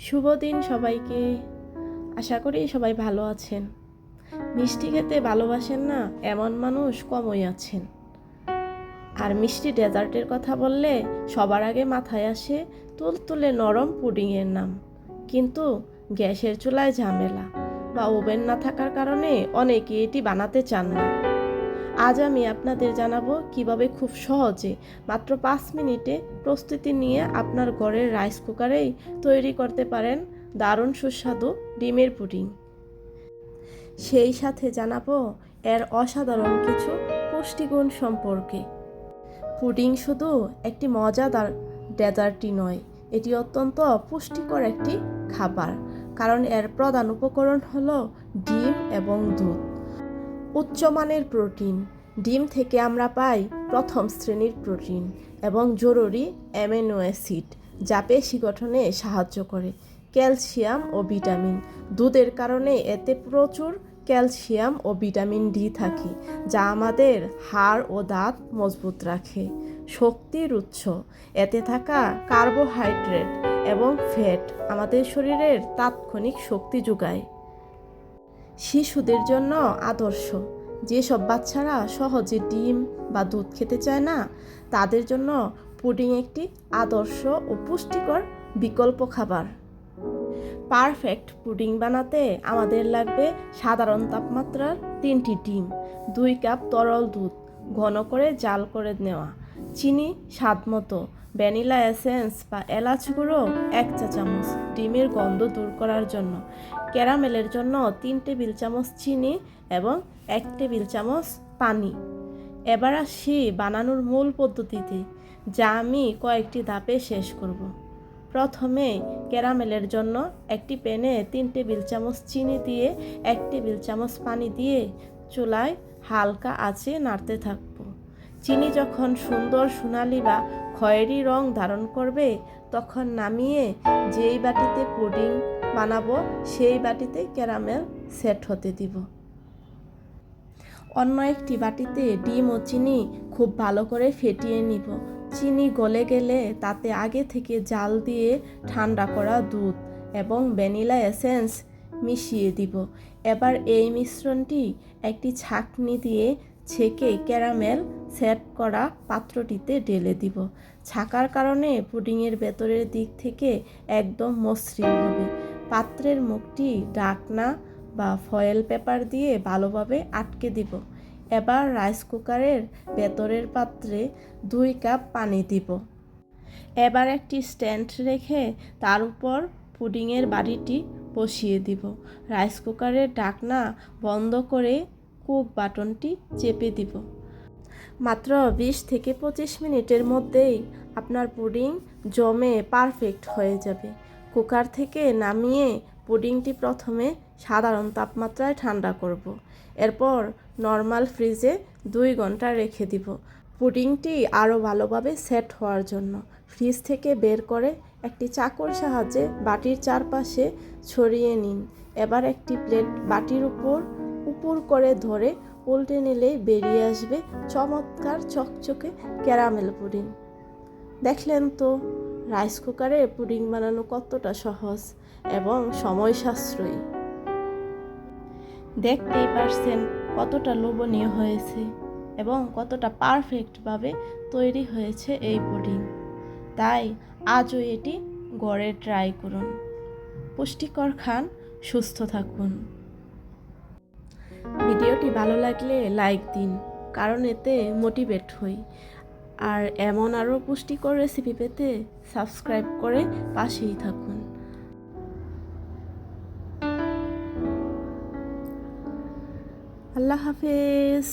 শুভ দিন সবাইকে। আশা করি সবাই ভালো আছেন। মিষ্টি খেতে ভালোবাসেন না এমন মানুষ কমই আছেন। আর মিষ্টি ডেজার্টের কথা বললে সবার আগে মাথায় আসে তুলতুলে নরম পুডিংয়ের নাম। কিন্তু গ্যাসের চুলায় ঝামেলা বা ওভেন না থাকার কারণে অনেকে এটি বানাতে চান না। আজ আমি আপনাদের জানাবো কিভাবে খুব সহজে মাত্র 5 মিনিটে প্রস্তুতি নিয়ে আপনার ঘরের রাইস কুকারেই তৈরি করতে পারেন দারুণ সুস্বাদু ডিমের পুডিং। সেই সাথে জানাবো এর অসাধারণ কিছু পুষ্টিগুণ সম্পর্কে। পুডিং শুধু একটি মজাদার ডেজার্টই নয়, এটি অত্যন্ত পুষ্টিকর একটি খাবার, কারণ এর প্রধান উপকরণ হলো ডিম এবং দুধ। উচ্চমানের প্রোটিন। ডিম থেকে আমরা পাই প্রথম শ্রেণীর প্রোটিন এবং জরুরি অ্যামিনো অ্যাসিড যা পেশি গঠনে সাহায্য করে। ক্যালসিয়াম ও ভিটামিন। দুধের কারণে এতে প্রচুর ক্যালসিয়াম ও ভিটামিন ডি থাকে, যা আমাদের হাড় ও দাঁত মজবুত রাখে। শক্তির উৎস। এতে থাকা কার্বোহাইড্রেট এবং ফ্যাট আমাদের শরীরের তাৎক্ষণিক শক্তি যোগায়। শিশুদের জন্য আদর্শ। যেসব বাচ্চারা সহজে ডিম বা দুধ খেতে চায় না, তাদের জন্য পুডিং একটি আদর্শ ও পুষ্টিকর বিকল্প খাবার। পারফেক্ট পুডিং বানাতে আমাদের লাগবে সাধারণ তাপমাত্রার 3টি ডিম, 2 কাপ তরল দুধ ঘন করে জাল করে নেওয়া, চিনি স্বাদমতো, ভ্যানিলা এসেন্স বা এলাচ গুঁড়ো 1 চা চামচ ডিমের গন্ধ দূর করার জন্য, ক্যারামেলের জন্য 3 টেবিল চামচ চিনি এবং 1 টেবিল চামচ পানি। এবার আসি বানানোর মূল পদ্ধতিতে, যা আমি কয়েকটি ধাপে শেষ করব। প্রথমে ক্যারামেলের জন্য একটি প্যানে 3 টেবিল চামচ চিনি দিয়ে 1 টেবিল চামচ পানি দিয়ে চুলায় হালকা আঁচে নাড়তে থাকব। চিনি যখন সুন্দর সোনালি বা খয়েরি রং ধারণ করবে, তখন নামিয়ে যেই বাটিতে পুডিং বানাবো সেই বাটিতে ক্যারামেল সেট হতে দিব। অন্য একটি বাটিতে ডিম ও চিনি খুব ভালো করে ফেটিয়ে নিব। চিনি গলে গেলে তাতে আগে থেকে জাল দিয়ে ঠান্ডা করা দুধ এবং ভ্যানিলা এসেন্স মিশিয়ে দিব। এবার এই মিশ্রণটি একটি ছাঁকনি দিয়ে ছেঁকে ক্যারামেল সেট করা পাত্রটিতে ঢেলে দিব। ছাঁকার কারণে পুডিংয়ের ভেতরের দিক থেকে একদম মসৃণ হবে। পাত্রের মুখটি ঢাকনা বা ফয়েল পেপার দিয়ে ভালোভাবে আটকে দিব। এবার রাইস কুকারের ভেতরের পাত্রে 2 কাপ পানি দিব। এবার একটি স্ট্যান্ড রেখে তার উপর পুডিংয়ের বাটিটি বসিয়ে দিব। রাইস কুকারের ঢাকনা বন্ধ করে কুক বাটনটি চেপে দিব। মাত্র 20 থেকে 25 মিনিটের মধ্যেই আপনার পুডিং জমে পারফেক্ট হয়ে যাবে। কুকার থেকে নামিয়ে পুডিংটি প্রথমে সাধারণ তাপমাত্রায় ঠান্ডা করব। এরপর নর্মাল ফ্রিজে 2 ঘন্টা রেখে দিব পুডিংটি আরও ভালোভাবে সেট হওয়ার জন্য। ফ্রিজ থেকে বের করে একটি চাকুর সাহায্যে বাটির চারপাশে ছড়িয়ে নিন। এবার একটি প্লেট বাটির উপর করে ধরে উল্টে নিলেই বেরিয়ে আসবে চমৎকার চকচকে ক্যারামেল পুডিং। দেখলেন তো রাইস কুকারে পুডিং বানানো কতটা সহজ এবং সময় সাশ্রয়ী। দেখতেই পারছেন কতটা লোভনীয় হয়েছে এবং কতটা পারফেক্টভাবে তৈরি হয়েছে এই পুডিং। তাই আজও এটি ঘরে ট্রাই করুন। পুষ্টিকর খান, সুস্থ থাকুন। ভিডিওটি ভালো লাগলে লাইক দিন, কারণ এতে মোটিভেট হই। আর এমন আরও পুষ্টিকর রেসিপি পেতে সাবস্ক্রাইব করে পাশেই থাকুন। আল্লাহ হাফেজ।